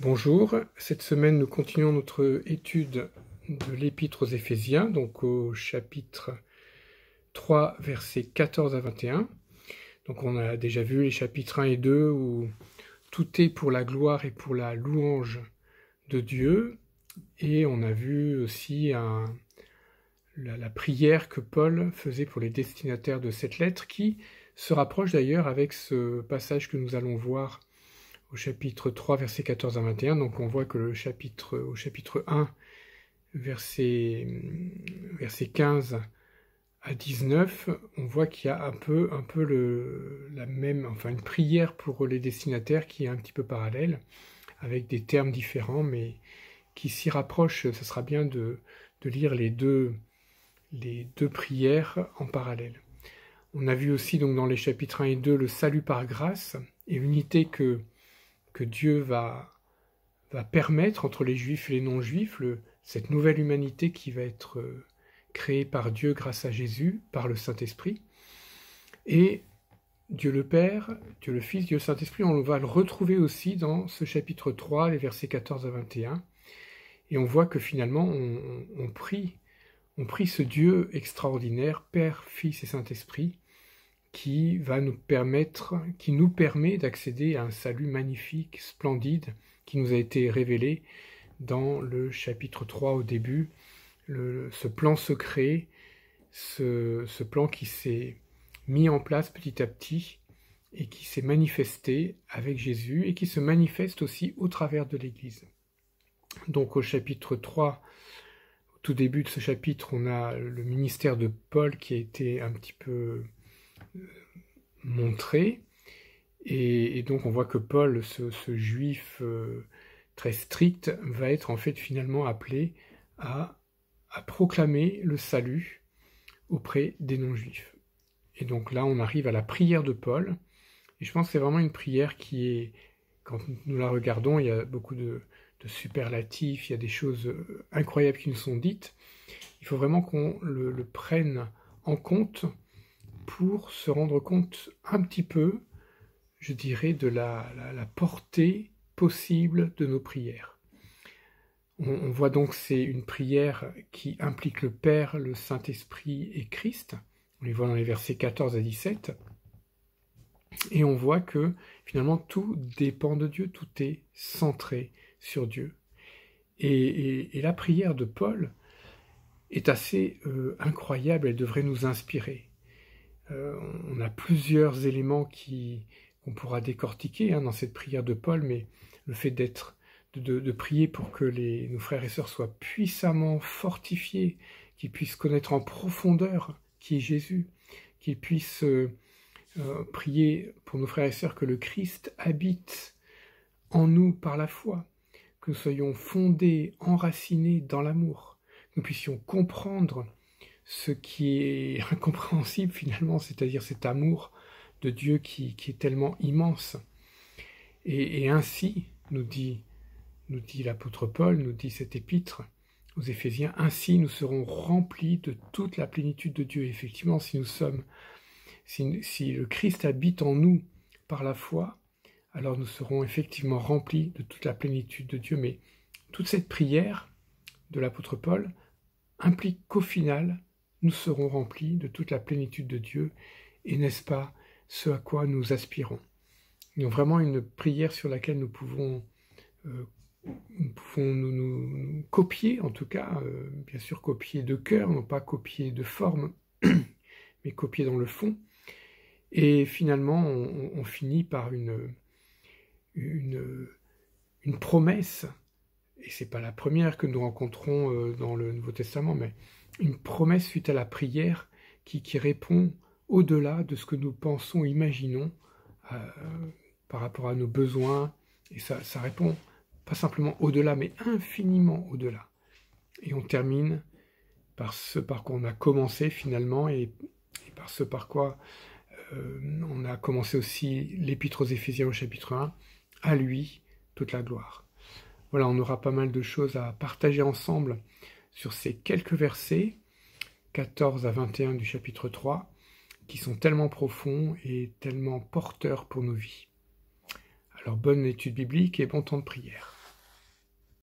Bonjour, cette semaine nous continuons notre étude de l'Épître aux Éphésiens, donc au chapitre 3, versets 14 à 21. Donc on a déjà vu les chapitres 1 et 2 où tout est pour la gloire et pour la louange de Dieu, et on a vu aussi la prière que Paul faisait pour les destinataires de cette lettre, qui se rapproche d'ailleurs avec ce passage que nous allons voir au chapitre 3, versets 14 à 21, donc on voit que au chapitre 1, verset 15 à 19, on voit qu'il y a un peu une prière pour les destinataires qui est un petit peu parallèle, avec des termes différents, mais qui s'y rapprochent. Ce sera bien de lire les deux prières en parallèle. On a vu aussi donc dans les chapitres 1 et 2 le salut par grâce et l'unité que Dieu va permettre entre les juifs et les non-juifs, cette nouvelle humanité qui va être créée par Dieu grâce à Jésus, par le Saint-Esprit. Et Dieu le Père, Dieu le Fils, Dieu le Saint-Esprit, on va le retrouver aussi dans ce chapitre 3, les versets 14 à 21. Et on voit que finalement, on prie ce Dieu extraordinaire, Père, Fils et Saint-Esprit, qui nous permet d'accéder à un salut magnifique, splendide, qui nous a été révélé dans le chapitre 3 au début, ce plan secret, ce plan qui s'est mis en place petit à petit et qui s'est manifesté avec Jésus et qui se manifeste aussi au travers de l'Église. Donc au chapitre 3, au tout début de ce chapitre, on a le ministère de Paul qui a été un petit peu montré, et donc on voit que Paul, ce juif très strict, va être en fait finalement appelé à proclamer le salut auprès des non-juifs. Et donc là on arrive à la prière de Paul, et je pense que c'est vraiment une prière qui est, quand nous la regardons, il y a beaucoup de superlatifs, il y a des choses incroyables qui nous sont dites. Il faut vraiment qu'on le prenne en compte pour se rendre compte un petit peu, je dirais, de la portée possible de nos prières. On voit donc que c'est une prière qui implique le Père, le Saint-Esprit et Christ. On les voit dans les versets 14 à 17. Et on voit que finalement tout dépend de Dieu, tout est centré sur Dieu. Et la prière de Paul est assez incroyable, elle devrait nous inspirer. On a plusieurs éléments qu'on pourra décortiquer dans cette prière de Paul, mais le fait de prier pour que nos frères et sœurs soient puissamment fortifiés, qu'ils puissent connaître en profondeur qui est Jésus, qu'ils puissent prier pour nos frères et sœurs que le Christ habite en nous par la foi, que nous soyons fondés, enracinés dans l'amour, que nous puissions comprendre ce qui est incompréhensible finalement, c'est-à-dire cet amour de Dieu qui est tellement immense. Et ainsi, nous dit l'apôtre Paul, nous dit cet épître aux Éphésiens, ainsi nous serons remplis de toute la plénitude de Dieu. Et effectivement, si le Christ habite en nous par la foi, alors nous serons effectivement remplis de toute la plénitude de Dieu. Mais toute cette prière de l'apôtre Paul implique qu'au final, nous serons remplis de toute la plénitude de Dieu, et n'est-ce pas ce à quoi nous aspirons? Donc vraiment une prière sur laquelle nous pouvons nous copier, en tout cas, bien sûr copier de cœur, non pas copier de forme, mais copier dans le fond. Et finalement, on finit par une promesse, et c'est pas la première que nous rencontrons dans le Nouveau Testament, mais une promesse suite à la prière qui répond au-delà de ce que nous pensons, imaginons par rapport à nos besoins, et ça répond pas simplement au-delà, mais infiniment au-delà. Et on termine par ce par quoi on a commencé finalement, et par ce par quoi on a commencé aussi l'Épître aux Éphésiens au chapitre 1, à lui toute la gloire. Voilà, on aura pas mal de choses à partager ensemble sur ces quelques versets, 14 à 21 du chapitre 3, qui sont tellement profonds et tellement porteurs pour nos vies. Alors bonne étude biblique et bon temps de prière.